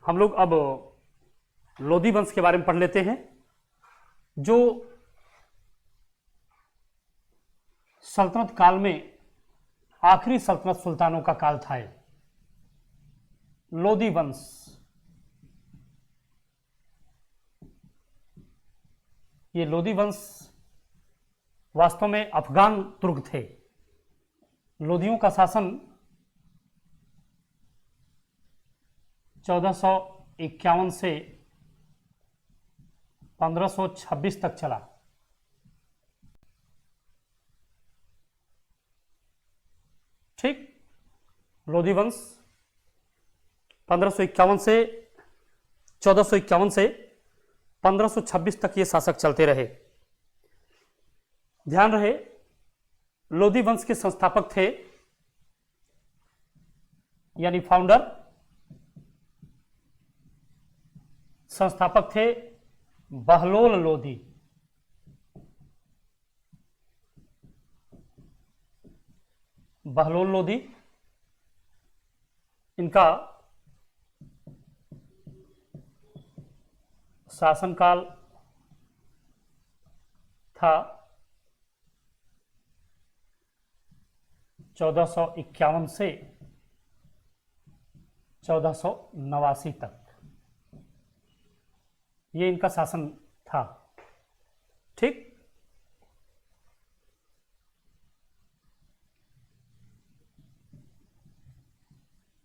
हम लोग अब लोधी वंश के बारे में पढ़ लेते हैं, जो सल्तनत काल में आखिरी सल्तनत सुल्तानों का काल था। लोधी वंश, ये लोधी वंश वास्तव में अफगान तुर्क थे। लोधियों का शासन 1451 से 1526 तक चला। ठीक, लोधी वंश 1551 से 1451 से 1526 तक ये शासक चलते रहे। ध्यान रहे, लोधी वंश के संस्थापक थे यानी फाउंडर, संस्थापक थे बहलोल लोधी। बहलोल लोधी, इनका शासनकाल था 1451 से 1489 तक, ये इनका शासन था। ठीक,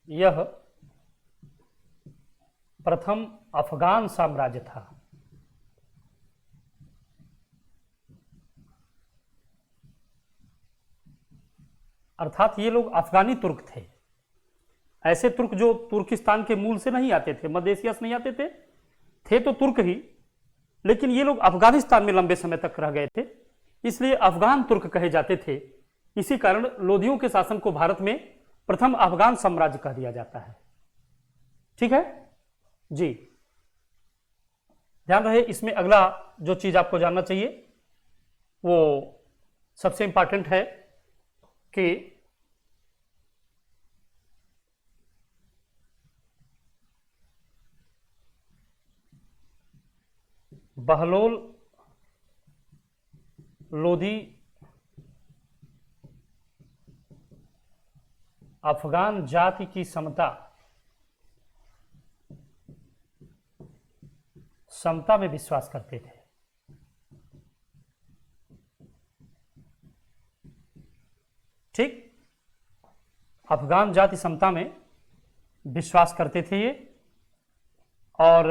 यह प्रथम अफगान साम्राज्य था। अर्थात ये लोग अफगानी तुर्क थे, ऐसे तुर्क जो तुर्किस्तान के मूल से नहीं आते थे, मध्य एशिया से नहीं आते थे तो तुर्क ही, लेकिन ये लोग अफगानिस्तान में लंबे समय तक रह गए थे, इसलिए अफगान तुर्क कहे जाते थे। इसी कारण लोधियों के शासन को भारत में प्रथम अफगान साम्राज्य कह दिया जाता है। ठीक है जी, ध्यान रहे, इसमें अगला जो चीज आपको जानना चाहिए वो सबसे इंपॉर्टेंट है कि बहलोल लोधी अफगान जाति की समता में विश्वास करते थे। ठीक, अफगान जाति समता में विश्वास करते थे ये, और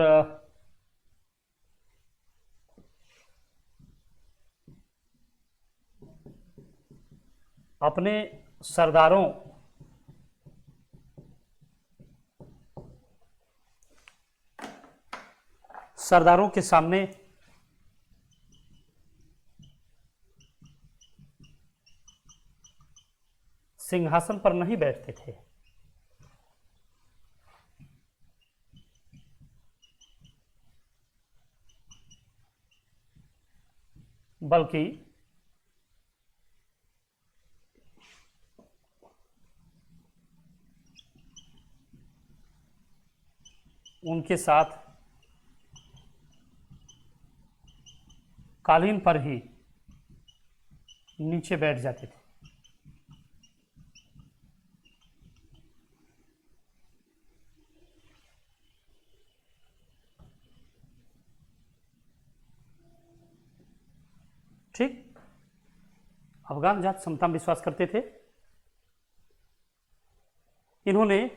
अपने सरदारों के सामने सिंहासन पर नहीं बैठते थे, बल्कि उनके साथ कालीन पर ही नीचे बैठ जाते थे। ठीक, अफगान जाति समता में विश्वास करते थे। इन्होंने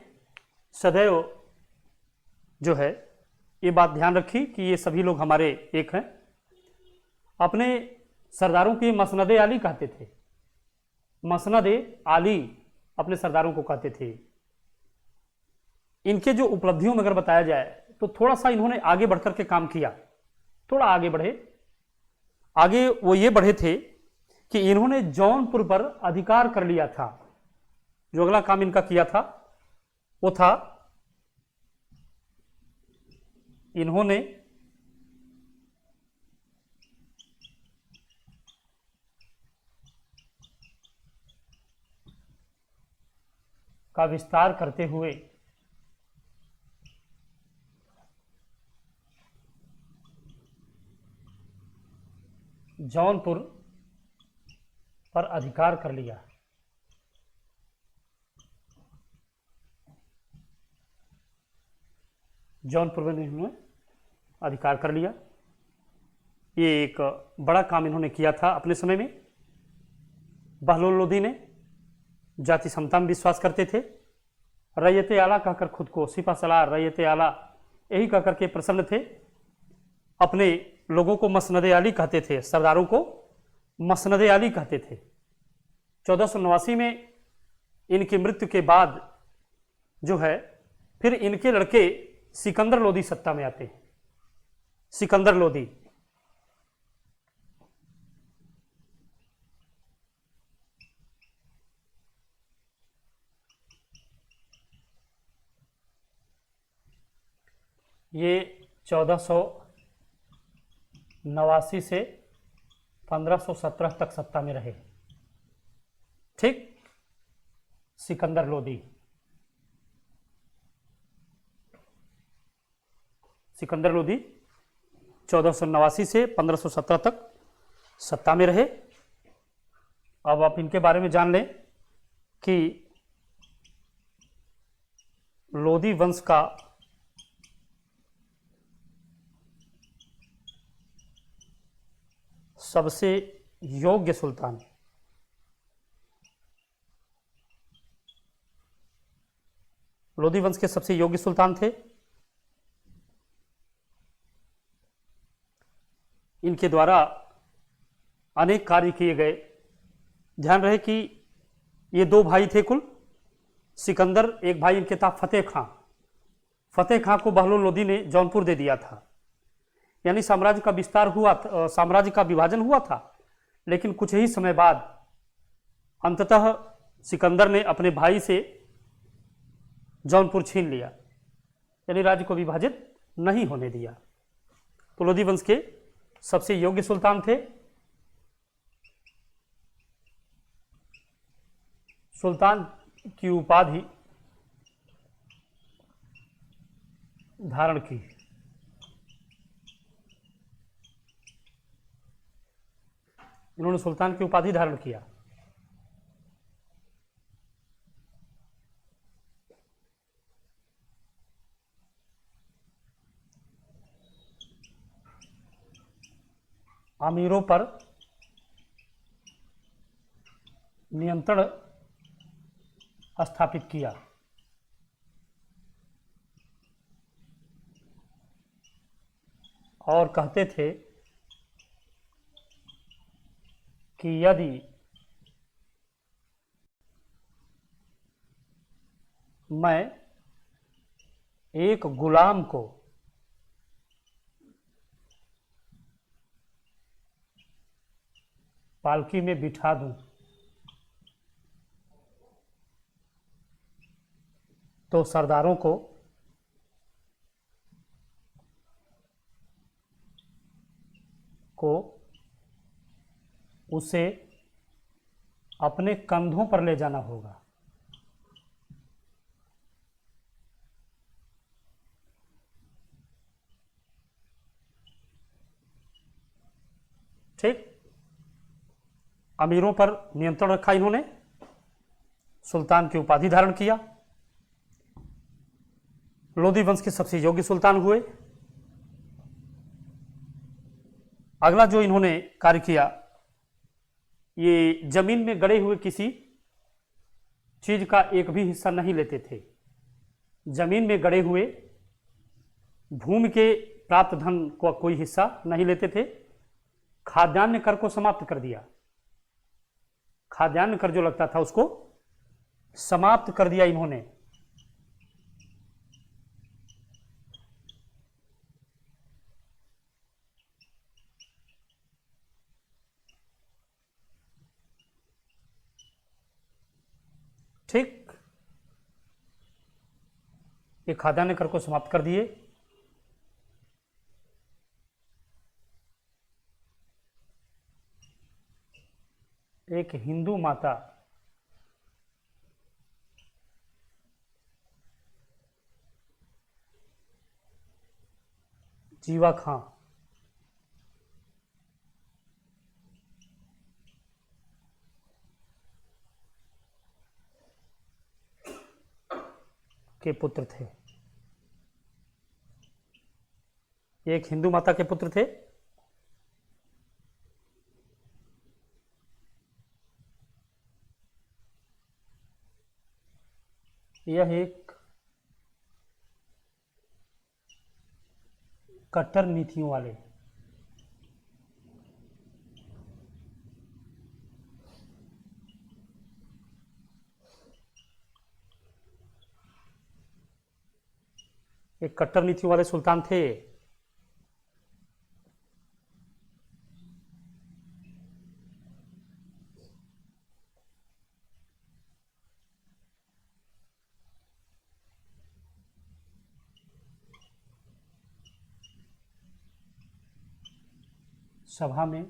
सदैव जो है ये बात ध्यान रखी कि ये सभी लोग हमारे एक हैं। अपने सरदारों की मसनदे आली कहते थे, मसनदे आली अपने सरदारों को कहते थे। इनके जो उपलब्धियों में अगर बताया जाए तो थोड़ा सा इन्होंने आगे बढ़कर के काम किया, थोड़ा आगे बढ़े। आगे वो ये बढ़े थे कि इन्होंने जौनपुर पर अधिकार कर लिया था। जो अगला काम इनका किया था वो था इन्होंने का विस्तार करते हुए जौनपुर पर अधिकार कर लिया। जौनपुर में इन्होंने अधिकार कर लिया। ये एक बड़ा काम इन्होंने किया था अपने समय में। बहलोल लोधी ने जाति समता में विश्वास करते थे। रैयत आला कहकर खुद को सिपा सलार रैयत आला यही कहकर के प्रसन्न थे। अपने लोगों को मसनद आली कहते थे, सरदारों को मसनद आली कहते थे। 1489 में इनकी मृत्यु के बाद जो है फिर इनके लड़के सिकंदर लोधी सत्ता में आते हैं। सिकंदर लोधी ये 1489 से 1517 तक सत्ता में रहे। ठीक, सिकंदर लोधी। सिकंदर लोधी 1489 से 1517 तक सत्ता में रहे। अब आप इनके बारे में जान लें कि लोधी वंश का सबसे योग्य सुल्तान, लोधी वंश के सबसे योग्य सुल्तान थे। इनके द्वारा अनेक कार्य किए गए। ध्यान रहे कि ये दो भाई थे कुल। सिकंदर, एक भाई इनके था फतेह खां। फतेह खां को बहलोल लोधी ने जौनपुर दे दिया था। यानी साम्राज्य का विस्तार हुआ, साम्राज्य का विभाजन हुआ था। लेकिन कुछ ही समय बाद अंततः सिकंदर ने अपने भाई से जौनपुर छीन लिया, यानी राज्य को विभाजित नहीं होने दिया। तो लोधी वंश के सबसे योग्य सुल्तान थे। सुल्तान की उपाधि धारण की। इन्होंने सुल्तान की उपाधि धारण किया। अमीरों पर नियंत्रण स्थापित किया। और कहते थे कि यदि मैं एक गुलाम को पालकी में बिठा दूं तो सरदारों को उसे अपने कंधों पर ले जाना होगा। ठीक, अमीरों पर नियंत्रण रखा इन्होंने, सुल्तान की उपाधि धारण किया, लोधी वंश के सबसे योग्य सुल्तान हुए। अगला जो इन्होंने कार्य किया, ये जमीन में गड़े हुए किसी चीज का एक भी हिस्सा नहीं लेते थे। जमीन में गड़े हुए भूमि के प्राप्त धन को कोई हिस्सा नहीं लेते थे। खाद्यान्न कर को समाप्त कर दिया। खाद्यान्न कर जो लगता था उसको समाप्त कर दिया इन्होंने। ठीक, ये खाद्यान्न कर को समाप्त कर दिए। एक हिंदू माता जीवा खां के पुत्र थे? एक हिंदू माता के पुत्र थे, यह एक कट्टर नीतियों वाले सुल्तान थे। सभा में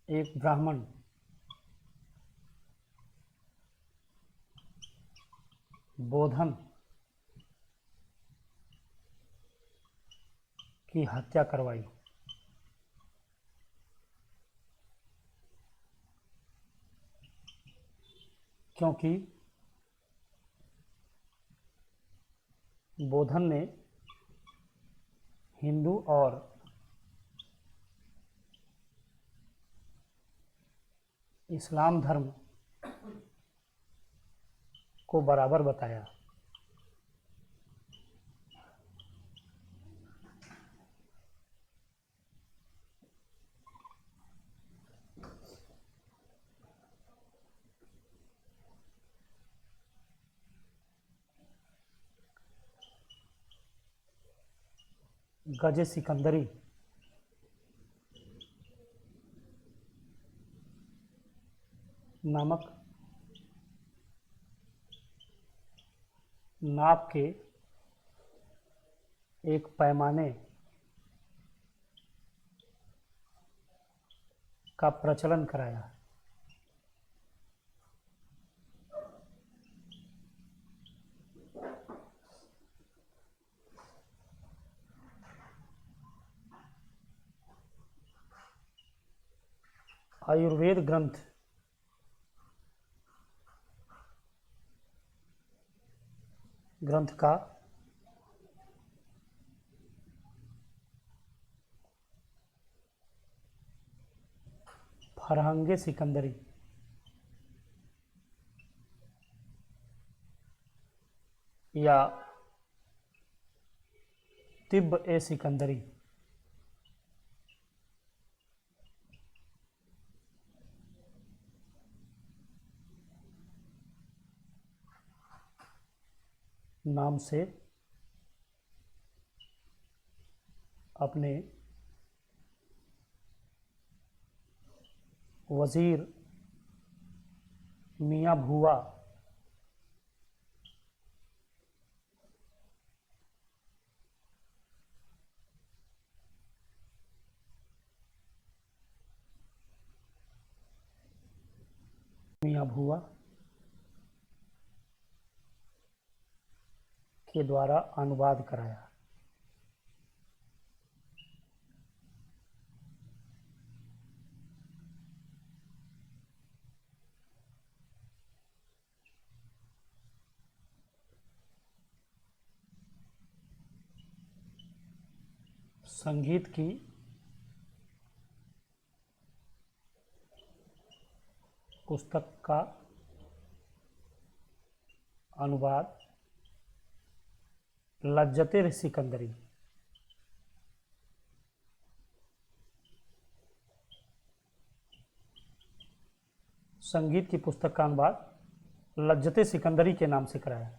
एक ब्राह्मण बोधन की हत्या करवाई। क्योंकि बोधन ने हिंदू और इस्लाम धर्म को बराबर बताया। गजे सिकंदरी नामक नाप के एक पैमाने का प्रचलन कराया। आयुर्वेद ग्रंथ का फरहंगे सिकंदरी या तिब्ब ए सिकंदरी नाम से अपने वजीर मियाँ भूआ के द्वारा अनुवाद कराया। संगीत की पुस्तक का अनुवाद लज्जते सिकंदरी संगीत की पुस्तक का अनुवाद लज्जते सिकंदरी के नाम से कराया।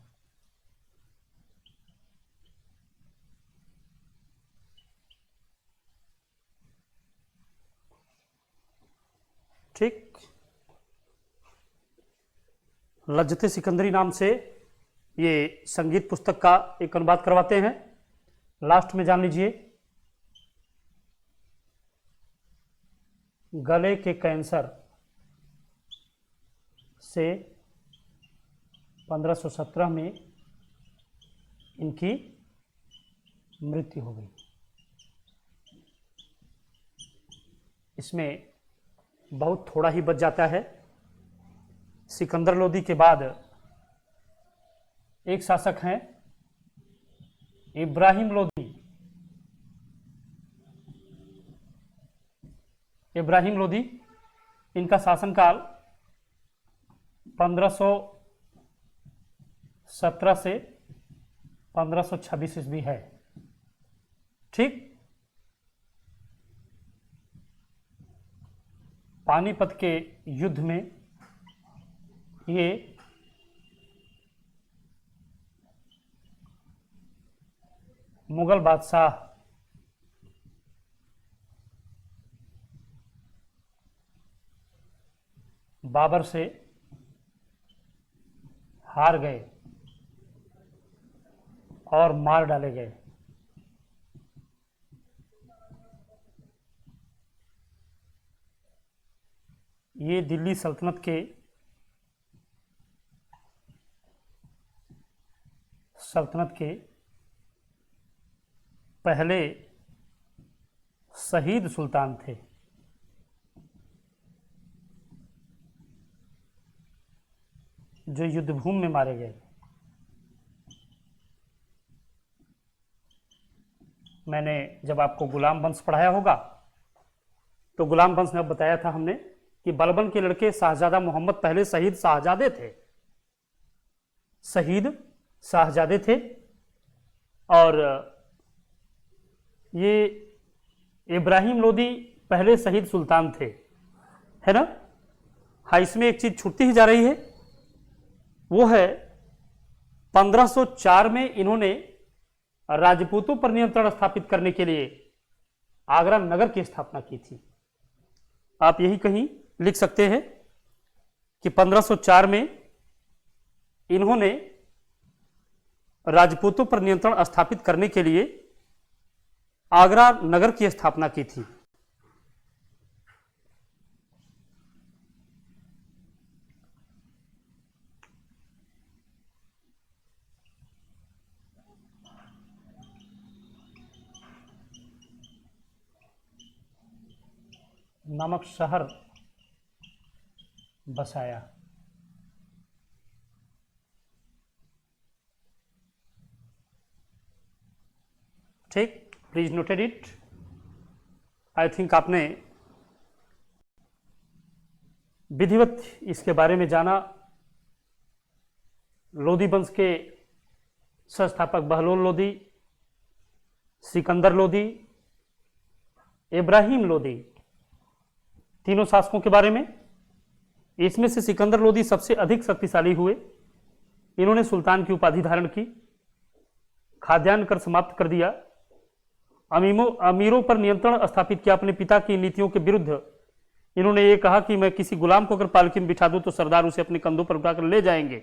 ठीक, लज्जते सिकंदरी नाम से ये संगीत पुस्तक का एक अनुवाद करवाते हैं। लास्ट में जान लीजिए, गले के कैंसर से 1517 में इनकी मृत्यु हो गई। इसमें बहुत थोड़ा ही बच जाता है। सिकंदर लोदी के बाद एक शासक हैं इब्राहिम लोदी। इब्राहिम लोदी, इनका शासनकाल 1517 से 1526 ईस्वी है। ठीक, पानीपत के युद्ध में ये मुगल बादशाह बाबर से हार गए और मार डाले गए। ये दिल्ली सल्तनत के पहले शहीद सुल्तान थे। जो युद्धभूमि में मारे गए। मैंने जब आपको गुलाम वंश पढ़ाया होगा तो गुलाम वंश में बताया था हमने कि बलबन के लड़के शाहजादा मोहम्मद पहले शहीद शाहजादे थे। शहीद शाहजादे थे और ये इब्राहिम लोदी पहले शहीद सुल्तान थे, है ना। हाँ, इसमें एक चीज छूटती ही जा रही है, वो है 1504 में इन्होंने राजपूतों पर नियंत्रण स्थापित करने के लिए आगरा नगर की स्थापना की थी। आप यही कहीं लिख सकते हैं कि 1504 में इन्होंने राजपूतों पर नियंत्रण स्थापित करने के लिए आगरा नगर की स्थापना की थी। नामक शहर बसाया। ठीक, please noted it. I think आपने विधिवत इसके बारे में जाना। लोदी वंश के संस्थापक बहलोल लोदी, सिकंदर लोदी, इब्राहिम लोदी, तीनों शासकों के बारे में। इसमें से सिकंदर लोदी सबसे अधिक शक्तिशाली हुए। इन्होंने सुल्तान की उपाधि धारण की, खाद्यान्न कर समाप्त कर दिया, अमीरों पर नियंत्रण स्थापित किया। अपने पिता की नीतियों के विरुद्ध इन्होंने ये कहा कि मैं किसी गुलाम को अगर पालकी में बिठा दूं तो सरदार उसे अपने कंधों पर उठाकर ले जाएंगे,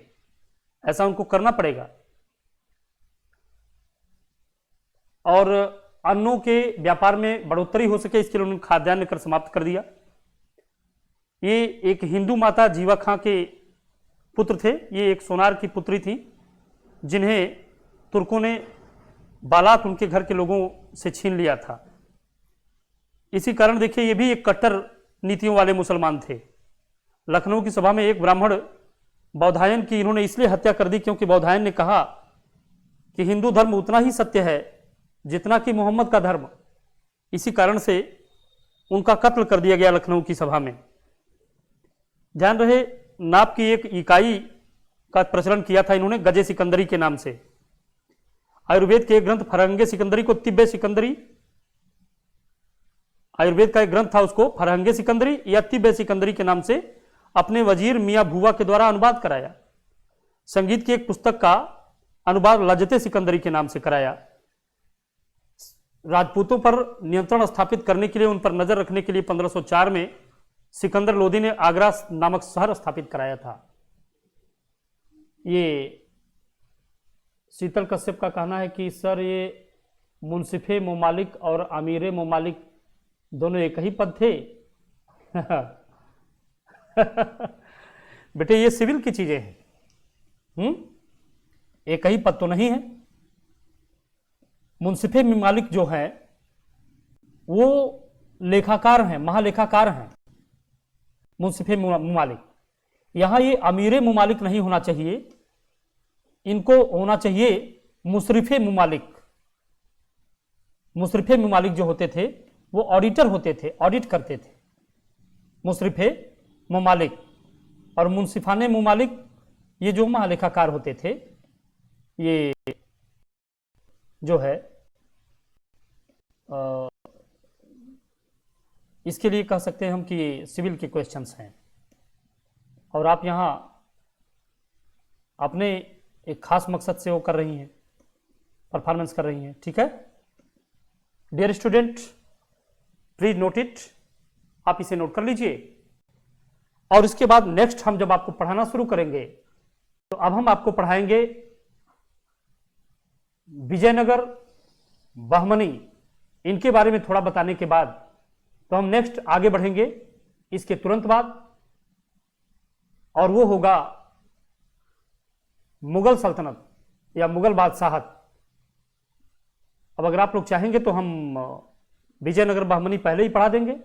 ऐसा उनको करना पड़ेगा। और अन्नों के व्यापार में बढ़ोतरी हो सके इसके लिए उन्होंने खाद्यान्न कर समाप्त कर दिया। ये एक हिंदू माता जीवा खां के पुत्र थे। ये एक सोनार की पुत्री थी जिन्हें तुर्कों ने बालात उनके घर के लोगों से छीन लिया था। इसी कारण देखिए ये भी एक कट्टर नीतियों वाले मुसलमान थे। लखनऊ की सभा में एक ब्राह्मण बौधायन की इन्होंने इसलिए हत्या कर दी क्योंकि बौधायन ने कहा कि हिंदू धर्म उतना ही सत्य है जितना कि मोहम्मद का धर्म। इसी कारण से उनका कत्ल कर दिया गया लखनऊ की सभा में। ध्यान रहे, नाप की एक इकाई का प्रचलन किया था इन्होंने गजे सिकंदरी के नाम से। आयुर्वेद के एक ग्रंथ फरहंगे सिकंदरी को तिब्बे सिकंदरी, आयुर्वेद का एक ग्रंथ था उसको फरहंगे सिकंदरी या तिब्बे सिकंदरी के नाम से अपने वजीर मियां भुवा के द्वारा अनुवाद कराया। संगीत की एक पुस्तक का अनुवाद लजते सिकंदरी के नाम से कराया। राजपूतों पर नियंत्रण स्थापित करने के लिए, उन पर नजर रखने के लिए 1504 में सिकंदर लोदी ने आगरा नामक शहर स्थापित कराया था। ये शीतल कश्यप का कहना है कि सर ये मुंसिफे मुमालिक और अमीर मुमालिक दोनों एक ही पद थे। बेटे ये सिविल की चीजें हैं, एक ही पद तो नहीं है। मुंसिफे मुमालिक जो है वो लेखाकार हैं, महालेखाकार हैं मुंसिफे मुमालिक। यहां ये अमीर मुमालिक नहीं होना चाहिए, इनको होना चाहिए मुशरिफे मुमालिक। मुशरिफे मुमालिक जो होते थे वो ऑडिटर होते थे, ऑडिट करते थे, मुशरिफे मुमालिक। और मुनसिफाने मुमालिक ये जो महालेखाकार होते थे, ये जो है इसके लिए कह सकते हैं हम कि ये सिविल के क्वेश्चंस हैं। और आप यहाँ अपने एक खास मकसद से वो कर रही हैं, परफॉर्मेंस कर रही हैं, ठीक है। Dear student, please note it, आप इसे नोट कर लीजिए। और इसके बाद नेक्स्ट हम जब आपको पढ़ाना शुरू करेंगे तो अब हम आपको पढ़ाएंगे विजयनगर, बहमनी, इनके बारे में थोड़ा बताने के बाद तो हम नेक्स्ट आगे बढ़ेंगे इसके तुरंत बाद, और वो होगा मुगल सल्तनत या मुगल बादशाहत। अब अगर आप लोग चाहेंगे तो हम विजयनगर बहमनी पहले ही पढ़ा देंगे,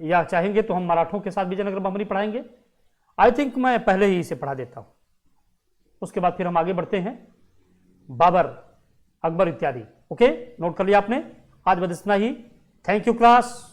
या चाहेंगे तो हम मराठों के साथ विजयनगर बहमनी पढ़ाएंगे। आई थिंक मैं पहले ही इसे पढ़ा देता हूं, उसके बाद फिर हम आगे बढ़ते हैं बाबर, अकबर इत्यादि। ओके, नोट कर लिया आपने। आज बस इतना ही। Thank you class.